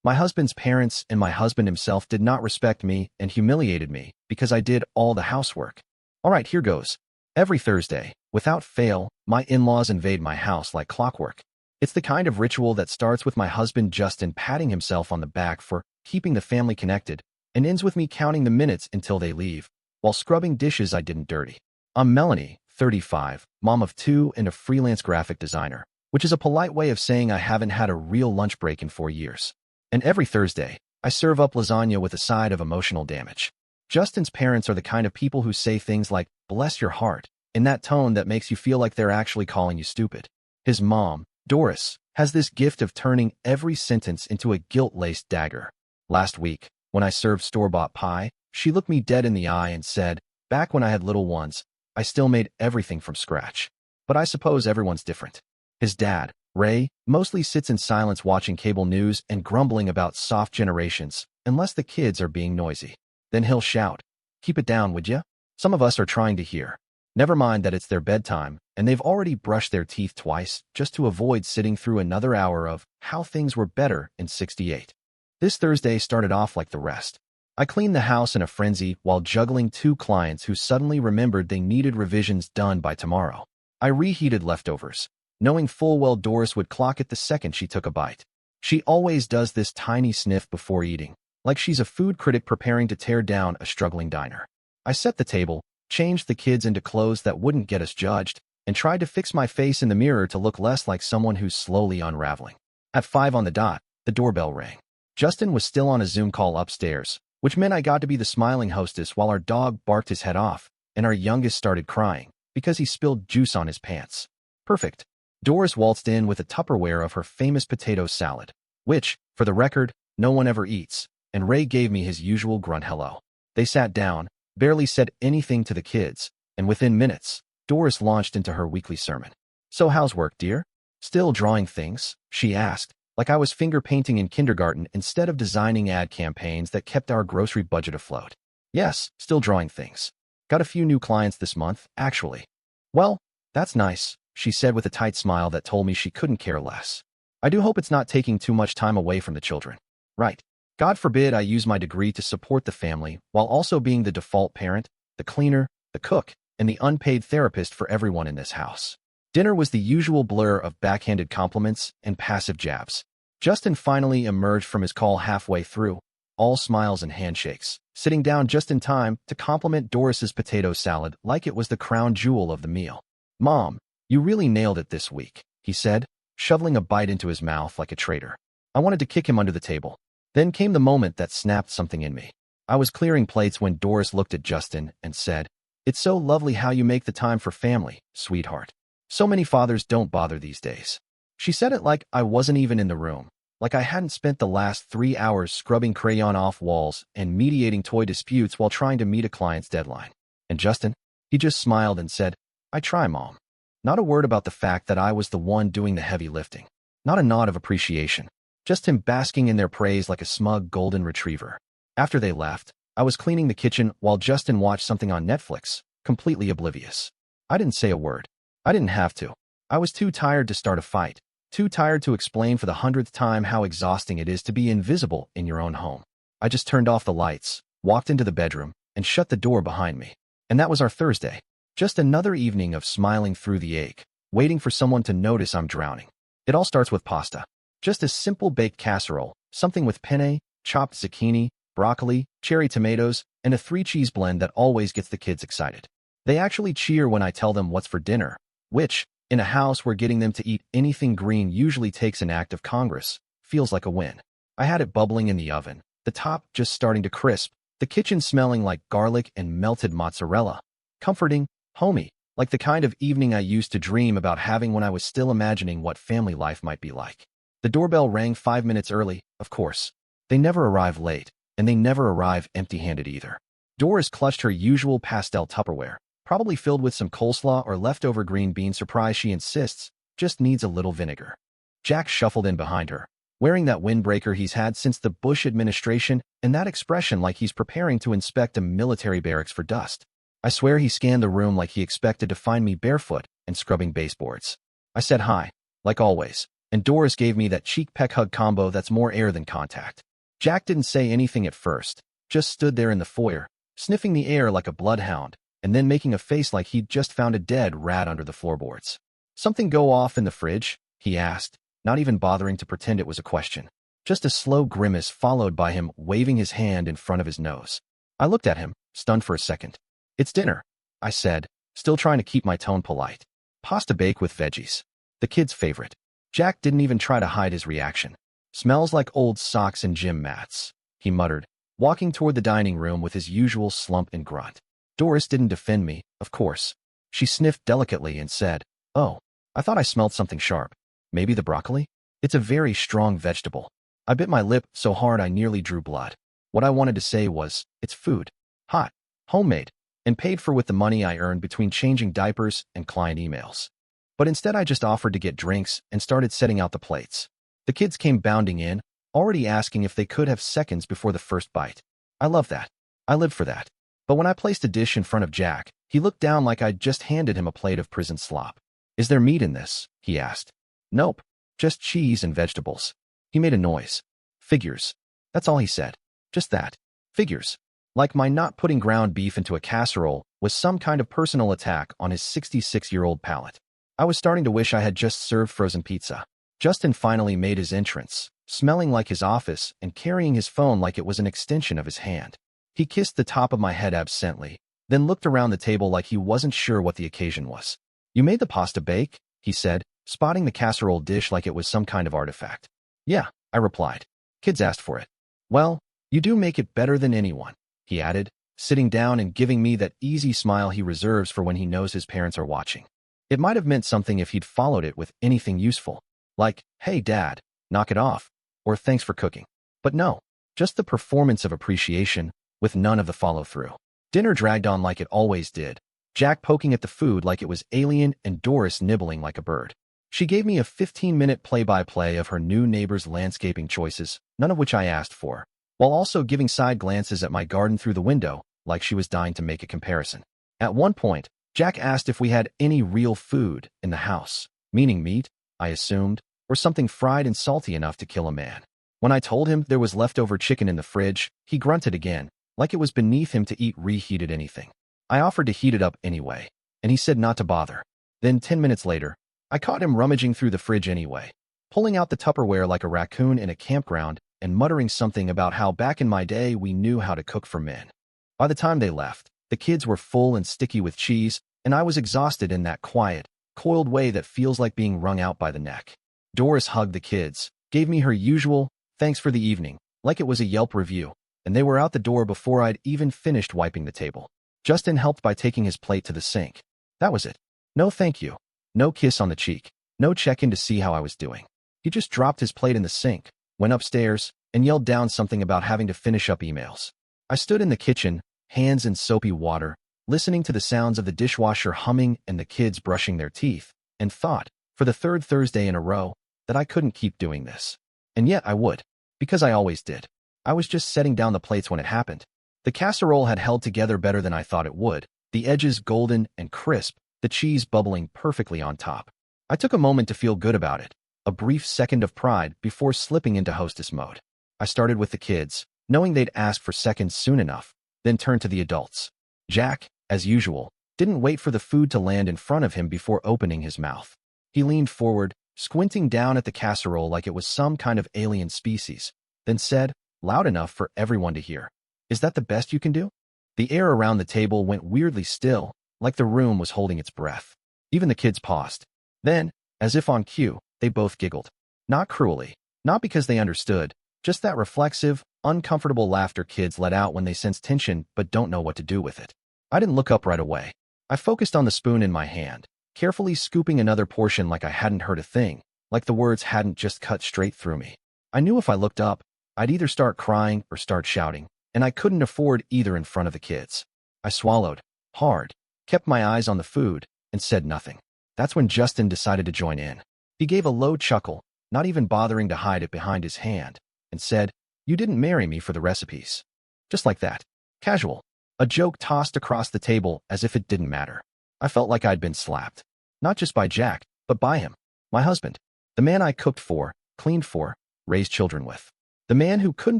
My husband's parents and my husband himself did not respect me and humiliated me because I did all the housework. All right, here goes. Every Thursday, without fail, my in-laws invade my house like clockwork. It's the kind of ritual that starts with my husband Justin patting himself on the back for keeping the family connected and ends with me counting the minutes until they leave, while scrubbing dishes I didn't dirty. I'm Melanie, 35, mom of two and a freelance graphic designer, which is a polite way of saying I haven't had a real lunch break in 4 years. And every Thursday, I serve up lasagna with a side of emotional damage. Justin's parents are the kind of people who say things like, "Bless your heart," in that tone that makes you feel like they're actually calling you stupid. His mom, Doris, has this gift of turning every sentence into a guilt-laced dagger. Last week, when I served store-bought pie, she looked me dead in the eye and said, "Back when I had little ones, I still made everything from scratch. But I suppose everyone's different." His dad, Ray, mostly sits in silence watching cable news and grumbling about soft generations, unless the kids are being noisy. Then he'll shout, "Keep it down, would ya?" Some of us are trying to hear. Never mind that it's their bedtime, and they've already brushed their teeth twice just to avoid sitting through another hour of how things were better in '68. This Thursday started off like the rest. I cleaned the house in a frenzy while juggling two clients who suddenly remembered they needed revisions done by tomorrow. I reheated leftovers, knowing full well Doris would clock it the second she took a bite. She always does this tiny sniff before eating, like she's a food critic preparing to tear down a struggling diner. I set the table, changed the kids into clothes that wouldn't get us judged, and tried to fix my face in the mirror to look less like someone who's slowly unraveling. At 5 on the dot, the doorbell rang. Justin was still on a Zoom call upstairs, which meant I got to be the smiling hostess while our dog barked his head off, and our youngest started crying because he spilled juice on his pants. Perfect. Doris waltzed in with a Tupperware of her famous potato salad, which, for the record, no one ever eats, and Ray gave me his usual grunt hello. They sat down, barely said anything to the kids, and within minutes, Doris launched into her weekly sermon. "So how's work, dear? Still drawing things?" she asked, like I was finger painting in kindergarten instead of designing ad campaigns that kept our grocery budget afloat. "Yes, still drawing things. Got a few new clients this month, actually." "Well, that's nice," she said with a tight smile that told me she couldn't care less. "I do hope it's not taking too much time away from the children." Right. God forbid I use my degree to support the family while also being the default parent, the cleaner, the cook, and the unpaid therapist for everyone in this house. Dinner was the usual blur of backhanded compliments and passive jabs. Justin finally emerged from his call halfway through, all smiles and handshakes, sitting down just in time to compliment Doris's potato salad like it was the crown jewel of the meal. "Mom, you really nailed it this week," he said, shoveling a bite into his mouth like a traitor. I wanted to kick him under the table. Then came the moment that snapped something in me. I was clearing plates when Doris looked at Justin and said, "It's so lovely how you make the time for family, sweetheart. So many fathers don't bother these days." She said it like I wasn't even in the room, like I hadn't spent the last 3 hours scrubbing crayon off walls and mediating toy disputes while trying to meet a client's deadline. And Justin? He just smiled and said, "I try, Mom." Not a word about the fact that I was the one doing the heavy lifting. Not a nod of appreciation. Just him basking in their praise like a smug golden retriever. After they left, I was cleaning the kitchen while Justin watched something on Netflix, completely oblivious. I didn't say a word. I didn't have to. I was too tired to start a fight, too tired to explain for the 100th time how exhausting it is to be invisible in your own home. I just turned off the lights, walked into the bedroom, and shut the door behind me. And that was our Thursday. Just another evening of smiling through the ache, waiting for someone to notice I'm drowning. It all starts with pasta. Just a simple baked casserole, something with penne, chopped zucchini, broccoli, cherry tomatoes, and a 3-cheese blend that always gets the kids excited. They actually cheer when I tell them what's for dinner, which, in a house where getting them to eat anything green usually takes an act of Congress, feels like a win. I had it bubbling in the oven, the top just starting to crisp, the kitchen smelling like garlic and melted mozzarella. Comforting, homey, like the kind of evening I used to dream about having when I was still imagining what family life might be like. The doorbell rang 5 minutes early, of course. They never arrive late, and they never arrive empty-handed either. Doris clutched her usual pastel Tupperware, probably filled with some coleslaw or leftover green bean surprise she insists just needs a little vinegar. Jack shuffled in behind her, wearing that windbreaker he's had since the Bush administration and that expression like he's preparing to inspect a military barracks for dust. I swear he scanned the room like he expected to find me barefoot and scrubbing baseboards. I said hi, like always, and Doris gave me that cheek peck hug combo that's more air than contact. Jack didn't say anything at first, just stood there in the foyer, sniffing the air like a bloodhound, and then making a face like he'd just found a dead rat under the floorboards. "Something go off in the fridge?" he asked, not even bothering to pretend it was a question. Just a slow grimace followed by him waving his hand in front of his nose. I looked at him, stunned for a second. "It's dinner," I said, still trying to keep my tone polite. "Pasta bake with veggies. The kid's favorite." Jack didn't even try to hide his reaction. "Smells like old socks and gym mats," he muttered, walking toward the dining room with his usual slump and grunt. Doris didn't defend me, of course. She sniffed delicately and said, "Oh, I thought I smelled something sharp. Maybe the broccoli? It's a very strong vegetable." I bit my lip so hard I nearly drew blood. What I wanted to say was, "It's food. Hot, homemade, and paid for with the money I earned between changing diapers and client emails." But instead I just offered to get drinks and started setting out the plates. The kids came bounding in, already asking if they could have seconds before the first bite. I love that. I live for that. But when I placed a dish in front of Jack, he looked down like I'd just handed him a plate of prison slop. "Is there meat in this?" he asked. "Nope. Just cheese and vegetables." He made a noise. "Figures." That's all he said. Just that. Figures. Like my not putting ground beef into a casserole was some kind of personal attack on his 66-year-old palate. I was starting to wish I had just served frozen pizza. Justin finally made his entrance, smelling like his office and carrying his phone like it was an extension of his hand. He kissed the top of my head absently, then looked around the table like he wasn't sure what the occasion was. "You made the pasta bake?" he said, spotting the casserole dish like it was some kind of artifact. "Yeah," I replied. "Kids asked for it." "Well, you do make it better than anyone," he added, sitting down and giving me that easy smile he reserves for when he knows his parents are watching. It might have meant something if he'd followed it with anything useful, like, "Hey, Dad, knock it off," or "Thanks for cooking." But no, just the performance of appreciation, with none of the follow-through. Dinner dragged on like it always did, Jack poking at the food like it was alien and Doris nibbling like a bird. She gave me a 15-minute play-by-play of her new neighbor's landscaping choices, none of which I asked for, while also giving side glances at my garden through the window, like she was dying to make a comparison. At one point, Jack asked if we had any real food in the house, meaning meat, I assumed, or something fried and salty enough to kill a man. When I told him there was leftover chicken in the fridge, he grunted again, like it was beneath him to eat reheated anything. I offered to heat it up anyway, and he said not to bother. Then 10 minutes later, I caught him rummaging through the fridge anyway, pulling out the Tupperware like a raccoon in a campground and muttering something about how back in my day we knew how to cook for men. By the time they left, the kids were full and sticky with cheese, and I was exhausted in that quiet, coiled way that feels like being wrung out by the neck. Doris hugged the kids, gave me her usual, "Thanks for the evening," like it was a Yelp review, and they were out the door before I'd even finished wiping the table. Justin helped by taking his plate to the sink. That was it. No thank you. No kiss on the cheek. No check-in to see how I was doing. He just dropped his plate in the sink, went upstairs, and yelled down something about having to finish up emails. I stood in the kitchen, hands in soapy water, listening to the sounds of the dishwasher humming and the kids brushing their teeth, and thought, for the third Thursday in a row, that I couldn't keep doing this. And yet I would, because I always did. I was just setting down the plates when it happened. The casserole had held together better than I thought it would, the edges golden and crisp, the cheese bubbling perfectly on top. I took a moment to feel good about it, a brief second of pride before slipping into hostess mode. I started with the kids, knowing they'd ask for seconds soon enough, then turned to the adults. Jack, as usual, didn't wait for the food to land in front of him before opening his mouth. He leaned forward, squinting down at the casserole like it was some kind of alien species, then said, loud enough for everyone to hear, "Is that the best you can do?" The air around the table went weirdly still, like the room was holding its breath. Even the kids paused. Then, as if on cue, they both giggled. Not cruelly, not because they understood, just that reflexive, uncomfortable laughter kids let out when they sense tension but don't know what to do with it. I didn't look up right away. I focused on the spoon in my hand, carefully scooping another portion like I hadn't heard a thing, like the words hadn't just cut straight through me. I knew if I looked up, I'd either start crying or start shouting, and I couldn't afford either in front of the kids. I swallowed, hard, kept my eyes on the food, and said nothing. That's when Justin decided to join in. He gave a low chuckle, not even bothering to hide it behind his hand, and said, "You didn't marry me for the recipes." Just like that. Casual. A joke tossed across the table as if it didn't matter. I felt like I'd been slapped. Not just by Jack, but by him. My husband. The man I cooked for, cleaned for, raised children with. The man who couldn't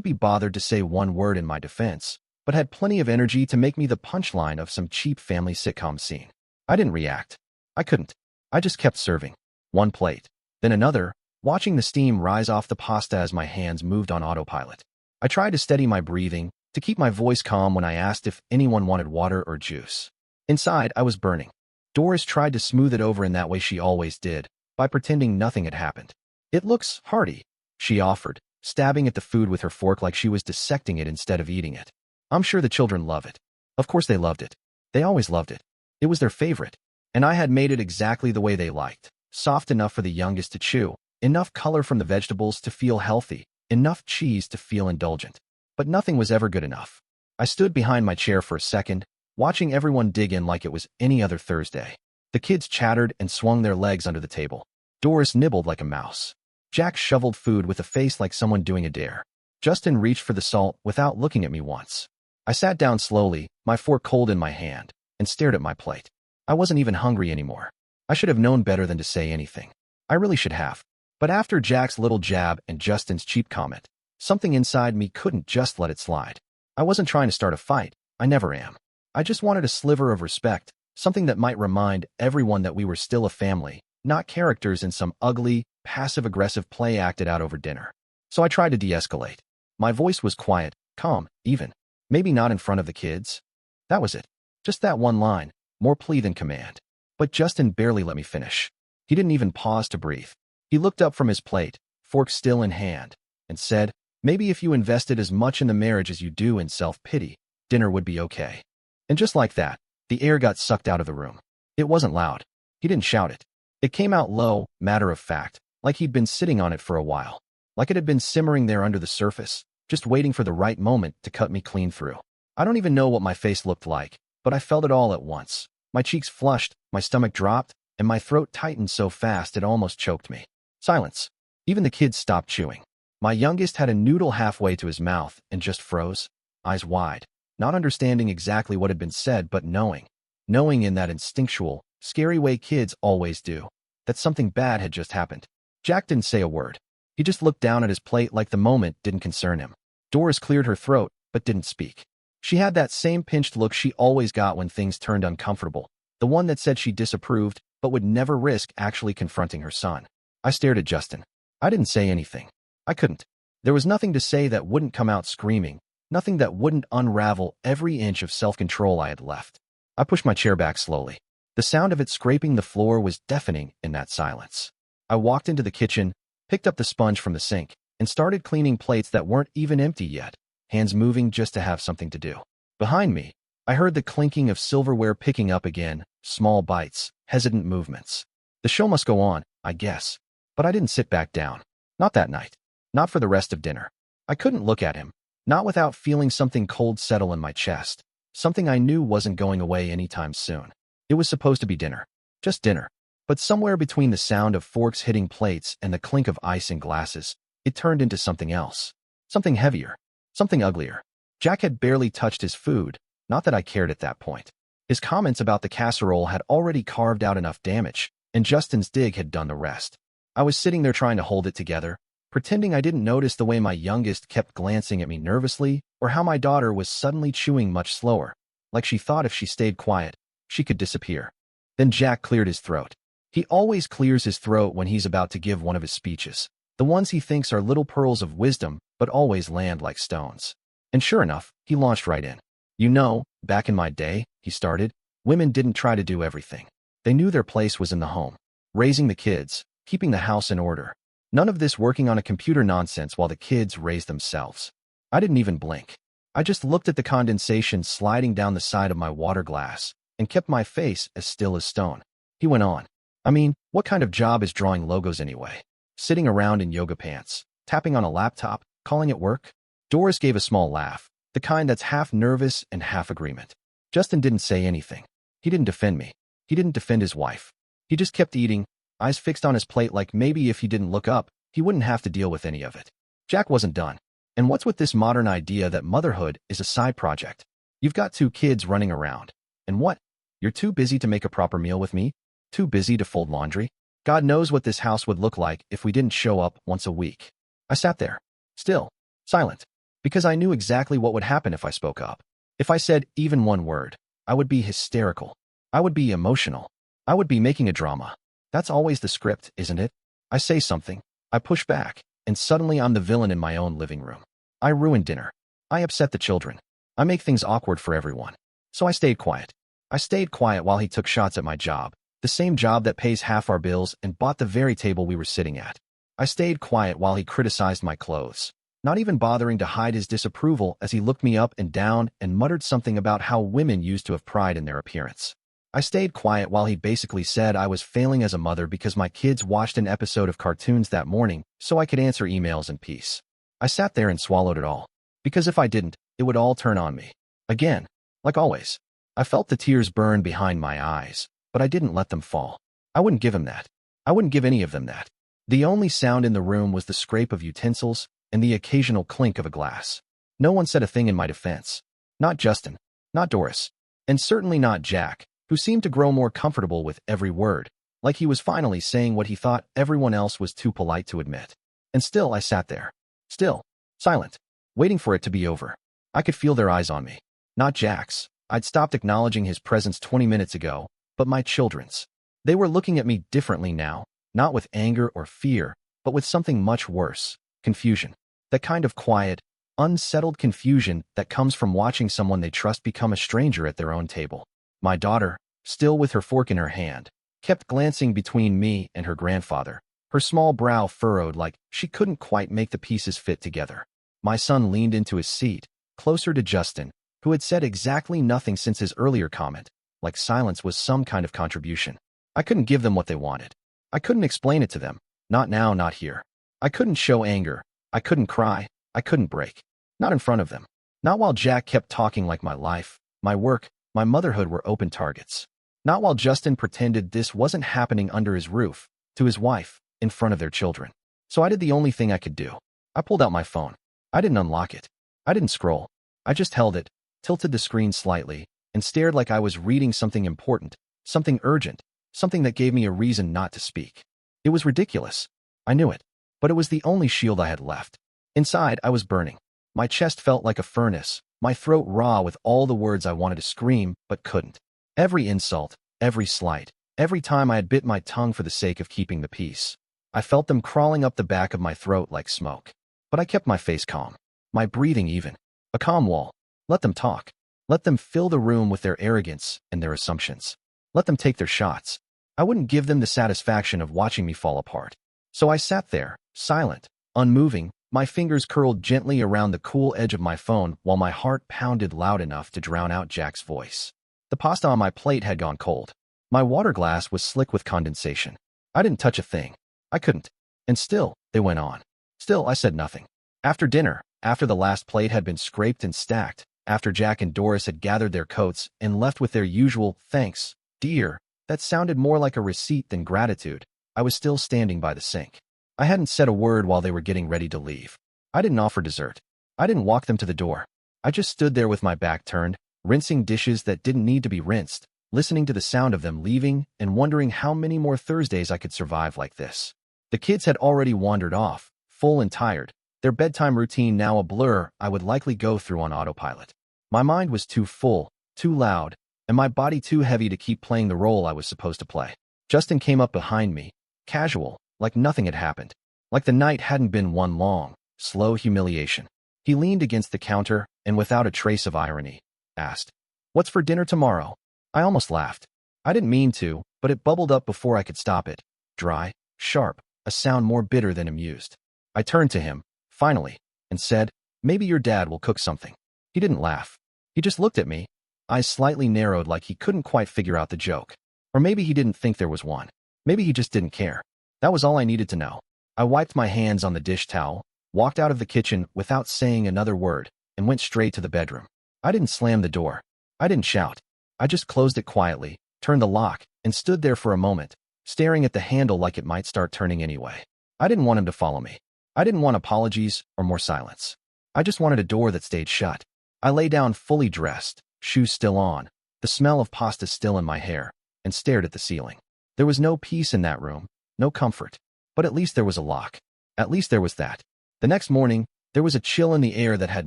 be bothered to say one word in my defense, but had plenty of energy to make me the punchline of some cheap family sitcom scene. I didn't react. I couldn't. I just kept serving. One plate, then another, watching the steam rise off the pasta as my hands moved on autopilot. I tried to steady my breathing, to keep my voice calm when I asked if anyone wanted water or juice. Inside, I was burning. Doris tried to smooth it over in that way she always did, by pretending nothing had happened. "It looks hearty," she offered, stabbing at the food with her fork like she was dissecting it instead of eating it. "I'm sure the children love it." Of course they loved it. They always loved it. It was their favorite. And I had made it exactly the way they liked. Soft enough for the youngest to chew, enough color from the vegetables to feel healthy, enough cheese to feel indulgent. But nothing was ever good enough. I stood behind my chair for a second, watching everyone dig in like it was any other Thursday. The kids chattered and swung their legs under the table. Doris nibbled like a mouse. Jack shoveled food with a face like someone doing a dare. Justin reached for the salt without looking at me once. I sat down slowly, my fork cold in my hand, and stared at my plate. I wasn't even hungry anymore. I should have known better than to say anything. I really should have. But after Jack's little jab and Justin's cheap comment, something inside me couldn't just let it slide. I wasn't trying to start a fight. I never am. I just wanted a sliver of respect, something that might remind everyone that we were still a family, not characters in some ugly, passive-aggressive play acted out over dinner. So I tried to de-escalate. My voice was quiet, calm, even. Maybe not in front of the kids. That was it. Just that one line, more plea than command. But Justin barely let me finish. He didn't even pause to breathe. He looked up from his plate, fork still in hand, and said, "Maybe if you invested as much in the marriage as you do in self-pity, dinner would be okay." And just like that, the air got sucked out of the room. It wasn't loud. He didn't shout it. It came out low, matter of fact, like he'd been sitting on it for a while. Like it had been simmering there under the surface, just waiting for the right moment to cut me clean through. I don't even know what my face looked like, but I felt it all at once. My cheeks flushed, my stomach dropped, and my throat tightened so fast it almost choked me. Silence. Even the kids stopped chewing. My youngest had a noodle halfway to his mouth and just froze, eyes wide, not understanding exactly what had been said, but knowing in that instinctual, scary way kids always do, that something bad had just happened. Jack didn't say a word. He just looked down at his plate like the moment didn't concern him. Doris cleared her throat, but didn't speak. She had that same pinched look she always got when things turned uncomfortable, the one that said she disapproved, but would never risk actually confronting her son. I stared at Justin. I didn't say anything. I couldn't. There was nothing to say that wouldn't come out screaming, nothing that wouldn't unravel every inch of self-control I had left. I pushed my chair back slowly. The sound of it scraping the floor was deafening in that silence. I walked into the kitchen, picked up the sponge from the sink, and started cleaning plates that weren't even empty yet, hands moving just to have something to do. Behind me, I heard the clinking of silverware picking up again, small bites, hesitant movements. The show must go on, I guess. But I didn't sit back down. Not that night. Not for the rest of dinner. I couldn't look at him, not without feeling something cold settle in my chest, something I knew wasn't going away anytime soon. It was supposed to be dinner. Just dinner. But somewhere between the sound of forks hitting plates and the clink of ice in glasses, it turned into something else. Something heavier. Something uglier. Jack had barely touched his food, not that I cared at that point. His comments about the casserole had already carved out enough damage, and Justin's dig had done the rest. I was sitting there trying to hold it together, pretending I didn't notice the way my youngest kept glancing at me nervously, or how my daughter was suddenly chewing much slower, like she thought if she stayed quiet, she could disappear. Then Jack cleared his throat. He always clears his throat when he's about to give one of his speeches, the ones he thinks are little pearls of wisdom, but always land like stones. And sure enough, he launched right in. "You know, back in my day," he started, "women didn't try to do everything. They knew their place was in the home, raising the kids, keeping the house in order. None of this working on a computer nonsense while the kids raised themselves." I didn't even blink. I just looked at the condensation sliding down the side of my water glass and kept my face as still as stone. He went on. "I mean, what kind of job is drawing logos anyway? Sitting around in yoga pants, tapping on a laptop, calling it work?" Doris gave a small laugh, the kind that's half nervous and half agreement. Justin didn't say anything. He didn't defend me. He didn't defend his wife. He just kept eating, eyes fixed on his plate like maybe if he didn't look up, he wouldn't have to deal with any of it. Jack wasn't done. "And what's with this modern idea that motherhood is a side project? You've got 2 kids running around. And what? You're too busy to make a proper meal with me? Too busy to fold laundry? God knows what this house would look like if we didn't show up once a week. I sat there, still, silent, because I knew exactly what would happen if I spoke up. If I said even one word, I would be hysterical. I would be emotional. I would be making a drama. That's always the script, isn't it? I say something, I push back, and suddenly I'm the villain in my own living room. I ruin dinner. I upset the children. I make things awkward for everyone. So I stayed quiet. I stayed quiet while he took shots at my job, the same job that pays half our bills and bought the very table we were sitting at. I stayed quiet while he criticized my clothes, not even bothering to hide his disapproval as he looked me up and down and muttered something about how women used to have pride in their appearance. I stayed quiet while he basically said I was failing as a mother because my kids watched an episode of cartoons that morning so I could answer emails in peace. I sat there and swallowed it all, because if I didn't, it would all turn on me. Again, like always. I felt the tears burn behind my eyes, but I didn't let them fall. I wouldn't give him that. I wouldn't give any of them that. The only sound in the room was the scrape of utensils and the occasional clink of a glass. No one said a thing in my defense. Not Justin, not Doris, and certainly not Jack, who seemed to grow more comfortable with every word, like he was finally saying what he thought everyone else was too polite to admit. And still I sat there, still, silent, waiting for it to be over. I could feel their eyes on me. Not Jack's. I'd stopped acknowledging his presence 20 minutes ago, but my children's. They were looking at me differently now, not with anger or fear, but with something much worse, confusion. That kind of quiet, unsettled confusion that comes from watching someone they trust become a stranger at their own table. My daughter, still with her fork in her hand, kept glancing between me and her grandfather, her small brow furrowed like she couldn't quite make the pieces fit together. My son leaned into his seat, closer to Justin, who had said exactly nothing since his earlier comment, like silence was some kind of contribution. I couldn't give them what they wanted. I couldn't explain it to them. Not now, not here. I couldn't show anger. I couldn't cry. I couldn't break. Not in front of them. Not while Jack kept talking like my life, my work, my motherhood were open targets. Not while Justin pretended this wasn't happening under his roof, to his wife, in front of their children. So I did the only thing I could do. I pulled out my phone. I didn't unlock it. I didn't scroll. I just held it, tilted the screen slightly, and stared like I was reading something important, something urgent, something that gave me a reason not to speak. It was ridiculous. I knew it. But it was the only shield I had left. Inside, I was burning. My chest felt like a furnace, my throat raw with all the words I wanted to scream, but couldn't. Every insult, every slight, every time I had bit my tongue for the sake of keeping the peace. I felt them crawling up the back of my throat like smoke. But I kept my face calm, my breathing even. A calm wall. Let them talk. Let them fill the room with their arrogance and their assumptions. Let them take their shots. I wouldn't give them the satisfaction of watching me fall apart. So I sat there, silent, unmoving, my fingers curled gently around the cool edge of my phone while my heart pounded loud enough to drown out Jack's voice. The pasta on my plate had gone cold. My water glass was slick with condensation. I didn't touch a thing. I couldn't. And still, they went on. Still, I said nothing. After dinner, after the last plate had been scraped and stacked, after Jack and Doris had gathered their coats and left with their usual, "Thanks, dear," that sounded more like a receipt than gratitude, I was still standing by the sink. I hadn't said a word while they were getting ready to leave. I didn't offer dessert. I didn't walk them to the door. I just stood there with my back turned, rinsing dishes that didn't need to be rinsed, listening to the sound of them leaving and wondering how many more Thursdays I could survive like this. The kids had already wandered off, full and tired, their bedtime routine now a blur I would likely go through on autopilot. My mind was too full, too loud, and my body too heavy to keep playing the role I was supposed to play. Justin came up behind me, casual, like nothing had happened, like the night hadn't been one long, slow humiliation. He leaned against the counter and without a trace of irony, asked, "What's for dinner tomorrow?" I almost laughed. I didn't mean to, but it bubbled up before I could stop it. Dry, sharp, a sound more bitter than amused. I turned to him, finally, and said, "Maybe your dad will cook something." He didn't laugh. He just looked at me, eyes slightly narrowed like he couldn't quite figure out the joke. Or maybe he didn't think there was one. Maybe he just didn't care. That was all I needed to know. I wiped my hands on the dish towel, walked out of the kitchen without saying another word, and went straight to the bedroom. I didn't slam the door. I didn't shout. I just closed it quietly, turned the lock, and stood there for a moment, staring at the handle like it might start turning anyway. I didn't want him to follow me. I didn't want apologies or more silence. I just wanted a door that stayed shut. I lay down fully dressed, shoes still on, the smell of pasta still in my hair, and stared at the ceiling. There was no peace in that room, no comfort. But at least there was a lock. At least there was that. The next morning, there was a chill in the air that had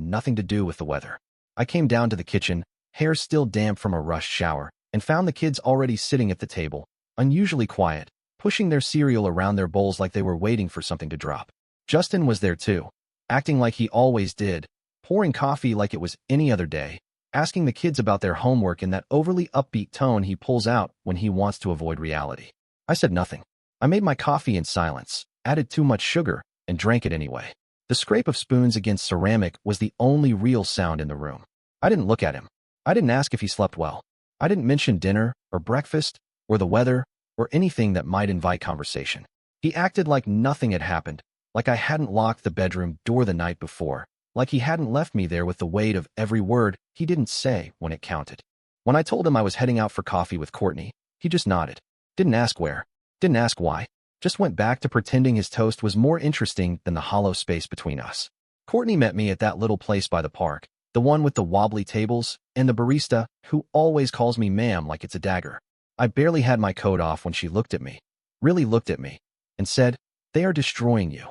nothing to do with the weather. I came down to the kitchen, hair still damp from a rushed shower, and found the kids already sitting at the table, unusually quiet, pushing their cereal around their bowls like they were waiting for something to drop. Justin was there too, acting like he always did, pouring coffee like it was any other day, asking the kids about their homework in that overly upbeat tone he pulls out when he wants to avoid reality. I said nothing. I made my coffee in silence, added too much sugar, and drank it anyway. The scrape of spoons against ceramic was the only real sound in the room. I didn't look at him. I didn't ask if he slept well. I didn't mention dinner, or breakfast, or the weather, or anything that might invite conversation. He acted like nothing had happened, like I hadn't locked the bedroom door the night before, like he hadn't left me there with the weight of every word he didn't say when it counted. When I told him I was heading out for coffee with Courtney, he just nodded. Didn't ask where. Didn't ask why. Just went back to pretending his toast was more interesting than the hollow space between us. Courtney met me at that little place by the park, the one with the wobbly tables, and the barista, who always calls me ma'am like it's a dagger. I barely had my coat off when she looked at me, really looked at me, and said, "They are destroying you."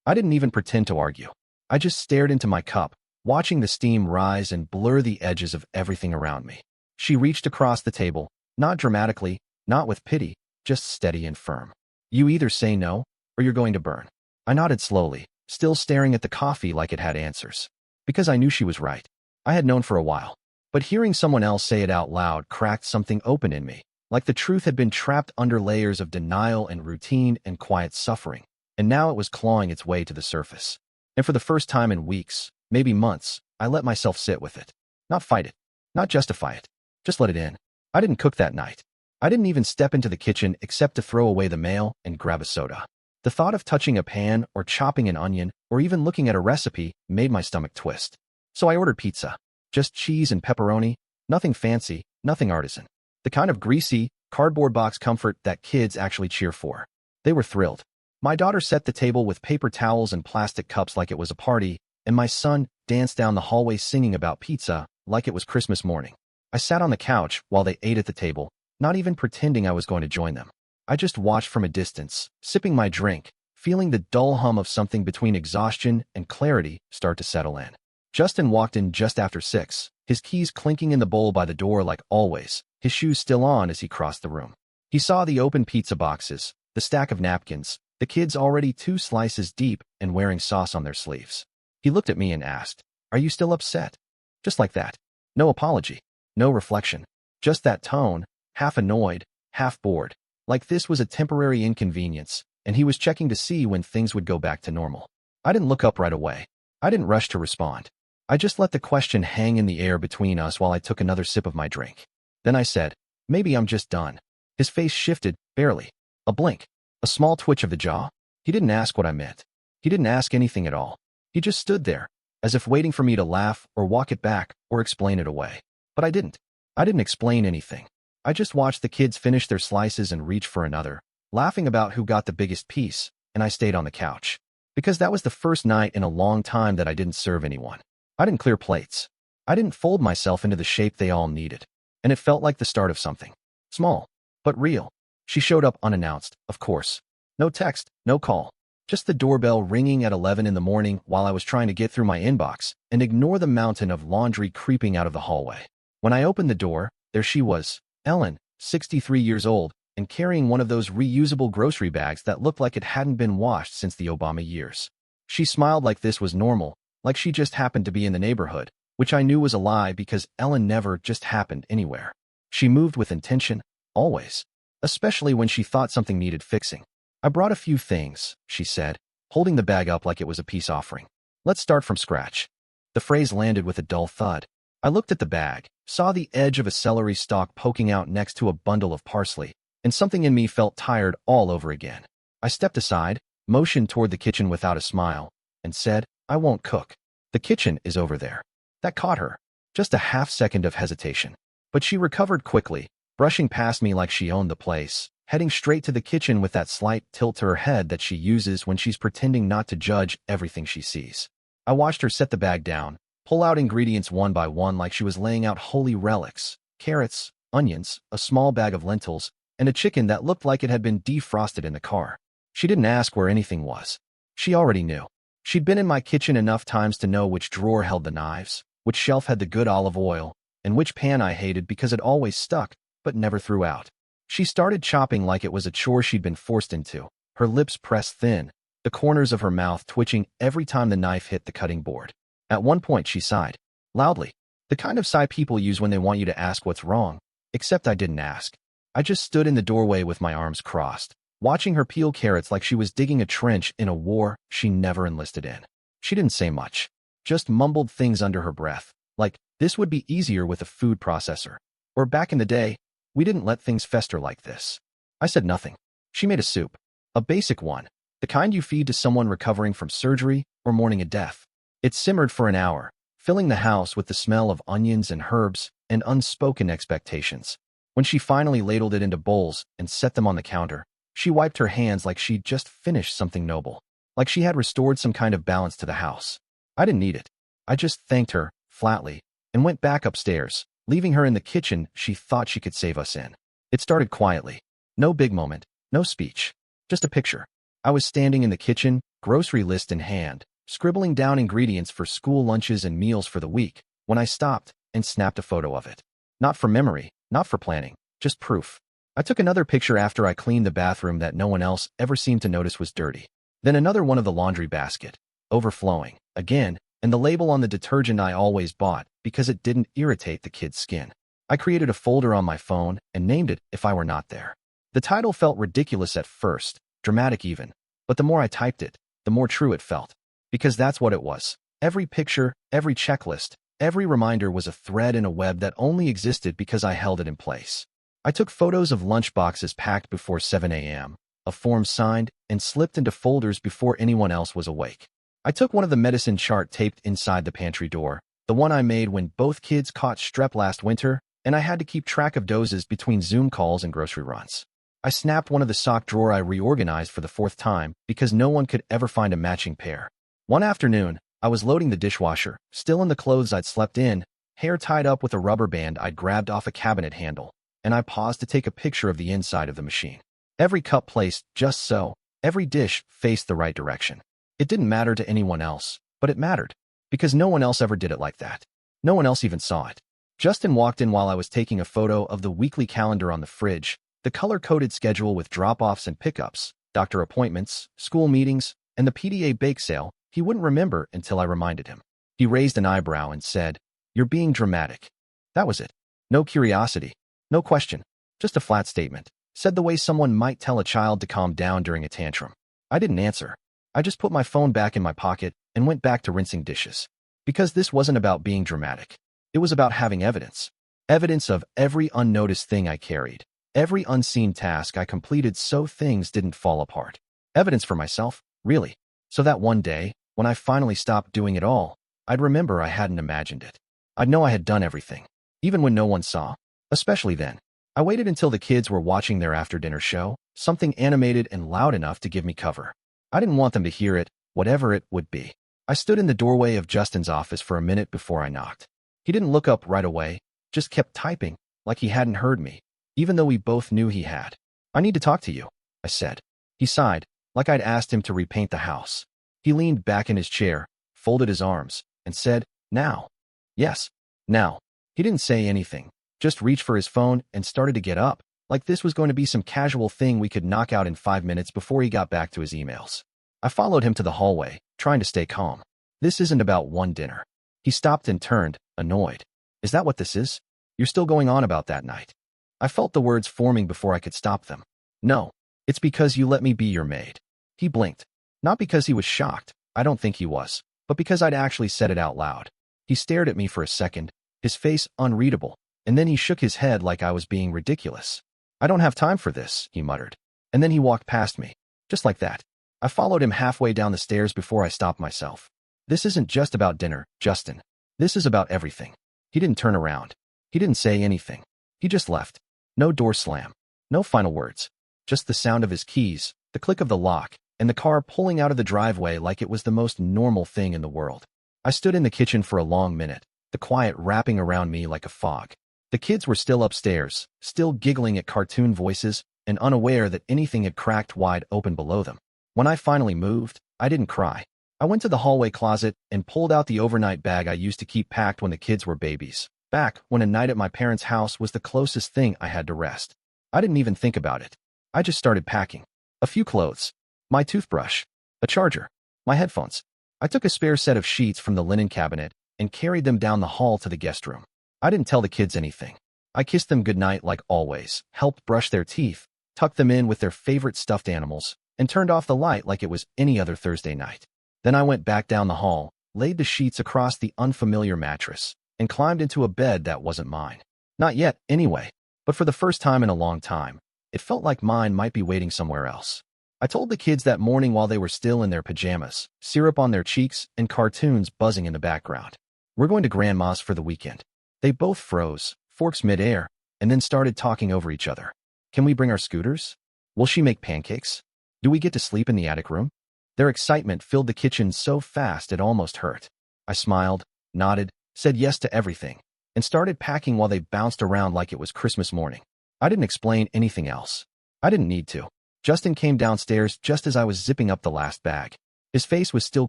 I didn't even pretend to argue. I just stared into my cup, watching the steam rise and blur the edges of everything around me. She reached across the table, not dramatically, not with pity, just steady and firm. "You either say no, or you're going to burn." I nodded slowly, still staring at the coffee like it had answers. Because I knew she was right. I had known for a while. But hearing someone else say it out loud cracked something open in me, like the truth had been trapped under layers of denial and routine and quiet suffering, and now it was clawing its way to the surface. And for the first time in weeks, maybe months, I let myself sit with it. Not fight it. Not justify it. Just let it in. I didn't cook that night. I didn't even step into the kitchen except to throw away the mail and grab a soda. The thought of touching a pan or chopping an onion or even looking at a recipe made my stomach twist. So I ordered pizza. Just cheese and pepperoni, nothing fancy, nothing artisan. The kind of greasy, cardboard box comfort that kids actually cheer for. They were thrilled. My daughter set the table with paper towels and plastic cups like it was a party, and my son danced down the hallway singing about pizza like it was Christmas morning. I sat on the couch while they ate at the table, not even pretending I was going to join them. I just watched from a distance, sipping my drink, feeling the dull hum of something between exhaustion and clarity start to settle in. Justin walked in just after 6, his keys clinking in the bowl by the door like always, his shoes still on as he crossed the room. He saw the open pizza boxes, the stack of napkins, the kids already 2 slices deep and wearing sauce on their sleeves. He looked at me and asked, "Are you still upset?" Just like that. No apology. No reflection. Just that tone, half annoyed, half bored, like this was a temporary inconvenience, and he was checking to see when things would go back to normal. I didn't look up right away. I didn't rush to respond. I just let the question hang in the air between us while I took another sip of my drink. Then I said, "Maybe I'm just done." His face shifted, barely. A blink. A small twitch of the jaw. He didn't ask what I meant. He didn't ask anything at all. He just stood there, as if waiting for me to laugh or walk it back or explain it away. But I didn't. I didn't explain anything. I just watched the kids finish their slices and reach for another, laughing about who got the biggest piece, and I stayed on the couch. Because that was the first night in a long time that I didn't serve anyone. I didn't clear plates. I didn't fold myself into the shape they all needed. And it felt like the start of something. Small, but real. She showed up unannounced, of course. No text, no call. Just the doorbell ringing at 11 in the morning while I was trying to get through my inbox and ignore the mountain of laundry creeping out of the hallway. When I opened the door, there she was, Ellen, 63 years old, and carrying one of those reusable grocery bags that looked like it hadn't been washed since the Obama years. She smiled like this was normal, like she just happened to be in the neighborhood, which I knew was a lie because Ellen never just happened anywhere. She moved with intention, always, especially when she thought something needed fixing. "I brought a few things," she said, holding the bag up like it was a peace offering. "Let's start from scratch." The phrase landed with a dull thud. I looked at the bag, saw the edge of a celery stalk poking out next to a bundle of parsley, and something in me felt tired all over again. I stepped aside, motioned toward the kitchen without a smile, and said, "I won't cook. The kitchen is over there." That caught her. Just a half-second of hesitation. But she recovered quickly, brushing past me like she owned the place, heading straight to the kitchen with that slight tilt to her head that she uses when she's pretending not to judge everything she sees. I watched her set the bag down, pull out ingredients one by one like she was laying out holy relics, carrots, onions, a small bag of lentils, and a chicken that looked like it had been defrosted in the car. She didn't ask where anything was. She already knew. She'd been in my kitchen enough times to know which drawer held the knives, which shelf had the good olive oil, and which pan I hated because it always stuck, but never threw out. She started chopping like it was a chore she'd been forced into, her lips pressed thin, the corners of her mouth twitching every time the knife hit the cutting board. At one point she sighed, loudly, the kind of sigh people use when they want you to ask what's wrong, except I didn't ask. I just stood in the doorway with my arms crossed, watching her peel carrots like she was digging a trench in a war she never enlisted in. She didn't say much, just mumbled things under her breath, like, this would be easier with a food processor. Or back in the day, we didn't let things fester like this. I said nothing. She made a soup. A basic one, the kind you feed to someone recovering from surgery or mourning a death. It simmered for an hour, filling the house with the smell of onions and herbs and unspoken expectations. When she finally ladled it into bowls and set them on the counter, she wiped her hands like she'd just finished something noble, like she had restored some kind of balance to the house. I didn't need it. I just thanked her, flatly, and went back upstairs, leaving her in the kitchen she thought she could save us in. It started quietly. No big moment, no speech, just a picture. I was standing in the kitchen, grocery list in hand, scribbling down ingredients for school lunches and meals for the week, when I stopped and snapped a photo of it. Not for memory, not for planning, just proof. I took another picture after I cleaned the bathroom that no one else ever seemed to notice was dirty. Then another one of the laundry basket, overflowing, again, and the label on the detergent I always bought because it didn't irritate the kid's skin. I created a folder on my phone and named it If I Were Not There. The title felt ridiculous at first, dramatic even, but the more I typed it, the more true it felt. Because that's what it was. Every picture, every checklist, every reminder was a thread in a web that only existed because I held it in place. I took photos of lunchboxes packed before 7 a.m., of forms signed, and slipped into folders before anyone else was awake. I took one of the medicine chart taped inside the pantry door, the one I made when both kids caught strep last winter, and I had to keep track of doses between Zoom calls and grocery runs. I snapped one of the sock drawer I reorganized for the fourth time because no one could ever find a matching pair. One afternoon, I was loading the dishwasher, still in the clothes I'd slept in, hair tied up with a rubber band I'd grabbed off a cabinet handle, and I paused to take a picture of the inside of the machine. Every cup placed just so, every dish faced the right direction. It didn't matter to anyone else, but it mattered, because no one else ever did it like that. No one else even saw it. Justin walked in while I was taking a photo of the weekly calendar on the fridge, the color-coded schedule with drop-offs and pickups, doctor appointments, school meetings, and the PDA bake sale he wouldn't remember until I reminded him. He raised an eyebrow and said, "You're being dramatic." That was it. No curiosity. No question. Just a flat statement, said the way someone might tell a child to calm down during a tantrum. I didn't answer. I just put my phone back in my pocket and went back to rinsing dishes. Because this wasn't about being dramatic. It was about having evidence. Evidence of every unnoticed thing I carried. Every unseen task I completed so things didn't fall apart. Evidence for myself, really. So that one day, when I finally stopped doing it all, I'd remember I hadn't imagined it. I'd know I had done everything, even when no one saw. Especially then. I waited until the kids were watching their after-dinner show, something animated and loud enough to give me cover. I didn't want them to hear it, whatever it would be. I stood in the doorway of Justin's office for a minute before I knocked. He didn't look up right away, just kept typing, like he hadn't heard me, even though we both knew he had. "I need to talk to you," I said. He sighed, like I'd asked him to repaint the house. He leaned back in his chair, folded his arms, and said, "Now." "Yes, now." He didn't say anything, just reached for his phone and started to get up, like this was going to be some casual thing we could knock out in 5 minutes before he got back to his emails. I followed him to the hallway, trying to stay calm. This isn't about one dinner. He stopped and turned, annoyed. "Is that what this is? You're still going on about that night?" I felt the words forming before I could stop them. "No, it's because you let me be your maid." He blinked. Not because he was shocked, I don't think he was, but because I'd actually said it out loud. He stared at me for a second, his face unreadable, and then he shook his head like I was being ridiculous. "I don't have time for this," he muttered. And then he walked past me, just like that. I followed him halfway down the stairs before I stopped myself. "This isn't just about dinner, Justin. This is about everything." He didn't turn around. He didn't say anything. He just left. No door slam. No final words. Just the sound of his keys, the click of the lock, and the car pulling out of the driveway like it was the most normal thing in the world. I stood in the kitchen for a long minute, the quiet wrapping around me like a fog. The kids were still upstairs, still giggling at cartoon voices, and unaware that anything had cracked wide open below them. When I finally moved, I didn't cry. I went to the hallway closet and pulled out the overnight bag I used to keep packed when the kids were babies, back when a night at my parents' house was the closest thing I had to rest. I didn't even think about it. I just started packing. A few clothes, my toothbrush, a charger, my headphones. I took a spare set of sheets from the linen cabinet and carried them down the hall to the guest room. I didn't tell the kids anything. I kissed them goodnight like always, helped brush their teeth, tucked them in with their favorite stuffed animals, and turned off the light like it was any other Thursday night. Then I went back down the hall, laid the sheets across the unfamiliar mattress, and climbed into a bed that wasn't mine. Not yet, anyway, but for the first time in a long time, it felt like mine might be waiting somewhere else. I told the kids that morning while they were still in their pajamas, syrup on their cheeks, and cartoons buzzing in the background. We're going to Grandma's for the weekend. They both froze, forks midair, and then started talking over each other. Can we bring our scooters? Will she make pancakes? Do we get to sleep in the attic room? Their excitement filled the kitchen so fast it almost hurt. I smiled, nodded, said yes to everything, and started packing while they bounced around like it was Christmas morning. I didn't explain anything else. I didn't need to. Justin came downstairs just as I was zipping up the last bag. His face was still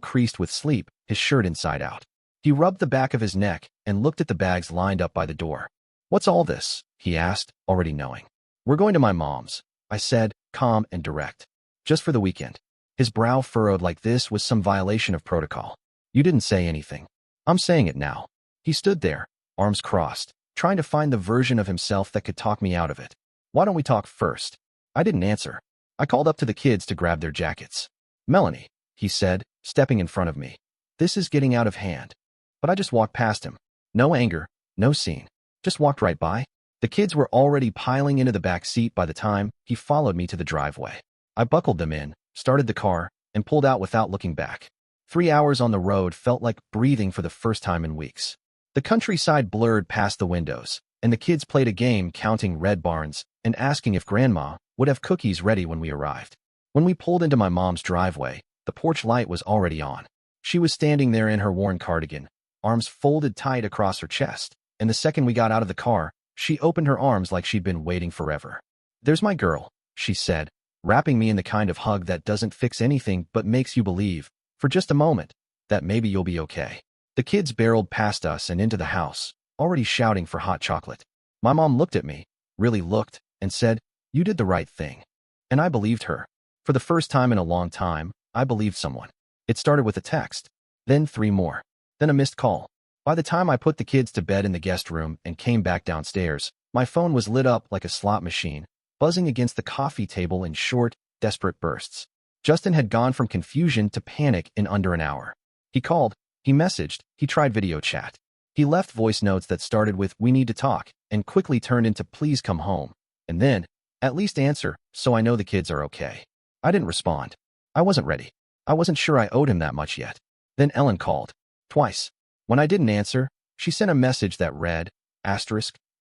creased with sleep, his shirt inside out. He rubbed the back of his neck and looked at the bags lined up by the door. "What's all this?" he asked, already knowing. "We're going to my mom's," I said, calm and direct. "Just for the weekend." His brow furrowed like this was some violation of protocol. "You didn't say anything." "I'm saying it now." He stood there, arms crossed, trying to find the version of himself that could talk me out of it. "Why don't we talk first?" I didn't answer. I called up to the kids to grab their jackets. "Melanie," he said, stepping in front of me. "This is getting out of hand." But I just walked past him. No anger, no scene. Just walked right by. The kids were already piling into the back seat by the time he followed me to the driveway. I buckled them in, started the car, and pulled out without looking back. 3 hours on the road felt like breathing for the first time in weeks. The countryside blurred past the windows, and the kids played a game counting red barns and asking if Grandma would have cookies ready when we arrived. When we pulled into my mom's driveway, the porch light was already on. She was standing there in her worn cardigan, arms folded tight across her chest, and the second we got out of the car, she opened her arms like she'd been waiting forever. "There's my girl," she said, wrapping me in the kind of hug that doesn't fix anything but makes you believe, for just a moment, that maybe you'll be okay. The kids barreled past us and into the house, already shouting for hot chocolate. My mom looked at me, really looked, and said, "You did the right thing." And I believed her. For the first time in a long time, I believed someone. It started with a text, then 3 more, then a missed call. By the time I put the kids to bed in the guest room and came back downstairs, my phone was lit up like a slot machine, buzzing against the coffee table in short, desperate bursts. Justin had gone from confusion to panic in under an hour. He called, he messaged, he tried video chat. He left voice notes that started with "We need to talk" and quickly turned into "Please come home." And then, "At least answer, so I know the kids are okay." I didn't respond. I wasn't ready. I wasn't sure I owed him that much yet. Then Ellen called. Twice. When I didn't answer, she sent a message that read,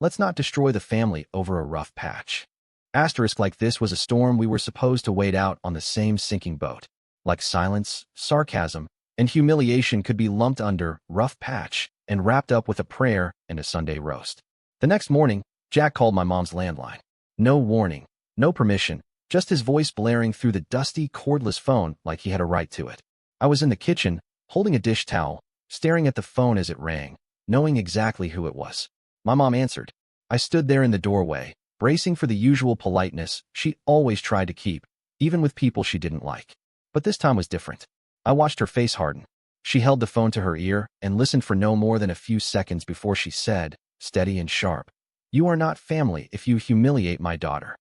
"Let's not destroy the family over a rough patch." Like this was a storm we were supposed to wait out on the same sinking boat. Like silence, sarcasm, and humiliation could be lumped under rough patch and wrapped up with a prayer and a Sunday roast. The next morning, Jack called my mom's landline. No warning, no permission, just his voice blaring through the dusty, cordless phone like he had a right to it. I was in the kitchen, holding a dish towel, staring at the phone as it rang, knowing exactly who it was. My mom answered. I stood there in the doorway, bracing for the usual politeness she always tried to keep, even with people she didn't like. But this time was different. I watched her face harden. She held the phone to her ear and listened for no more than a few seconds before she said, steady and sharp, "You are not family if you humiliate my daughter."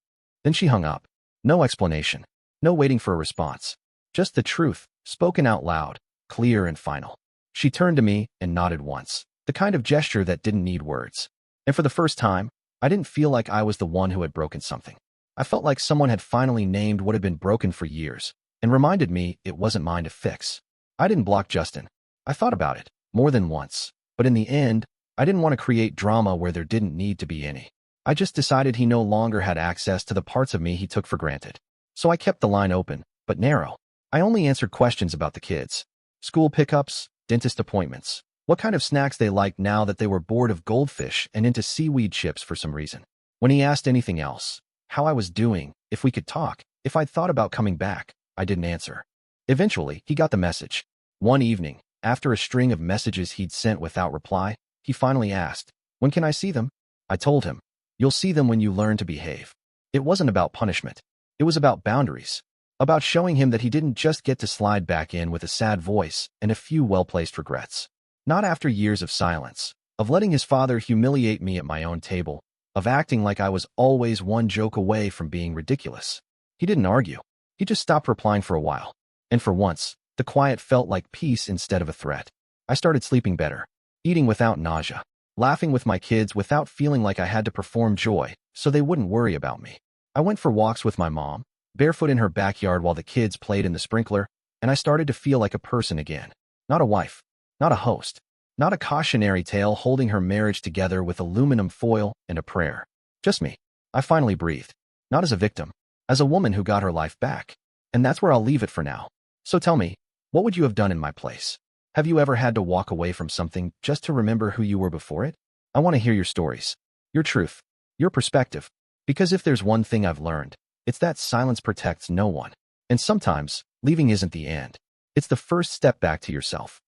Then she hung up. No explanation. No waiting for a response. Just the truth, spoken out loud, clear and final. She turned to me and nodded once, the kind of gesture that didn't need words. And for the first time, I didn't feel like I was the one who had broken something. I felt like someone had finally named what had been broken for years and reminded me it wasn't mine to fix. I didn't block Justin. I thought about it, more than once. But in the end, I didn't want to create drama where there didn't need to be any. I just decided he no longer had access to the parts of me he took for granted. So I kept the line open, but narrow. I only answered questions about the kids. School pickups, dentist appointments, what kind of snacks they liked now that they were bored of goldfish and into seaweed chips for some reason. When he asked anything else, how I was doing, if we could talk, if I'd thought about coming back. I didn't answer. Eventually, he got the message. One evening, after a string of messages he'd sent without reply, he finally asked, "When can I see them?" I told him, "You'll see them when you learn to behave." It wasn't about punishment. It was about boundaries. About showing him that he didn't just get to slide back in with a sad voice and a few well-placed regrets. Not after years of silence, of letting his father humiliate me at my own table, of acting like I was always one joke away from being ridiculous. He didn't argue. He just stopped replying for a while. And for once, the quiet felt like peace instead of a threat. I started sleeping better, eating without nausea, laughing with my kids without feeling like I had to perform joy so they wouldn't worry about me. I went for walks with my mom, barefoot in her backyard while the kids played in the sprinkler, and I started to feel like a person again. Not a wife, not a host, not a cautionary tale holding her marriage together with aluminum foil and a prayer. Just me. I finally breathed. Not as a victim, as a woman who got her life back. And that's where I'll leave it for now. So tell me, what would you have done in my place? Have you ever had to walk away from something just to remember who you were before it? I want to hear your stories, your truth, your perspective. Because if there's one thing I've learned, it's that silence protects no one. And sometimes, leaving isn't the end. It's the first step back to yourself.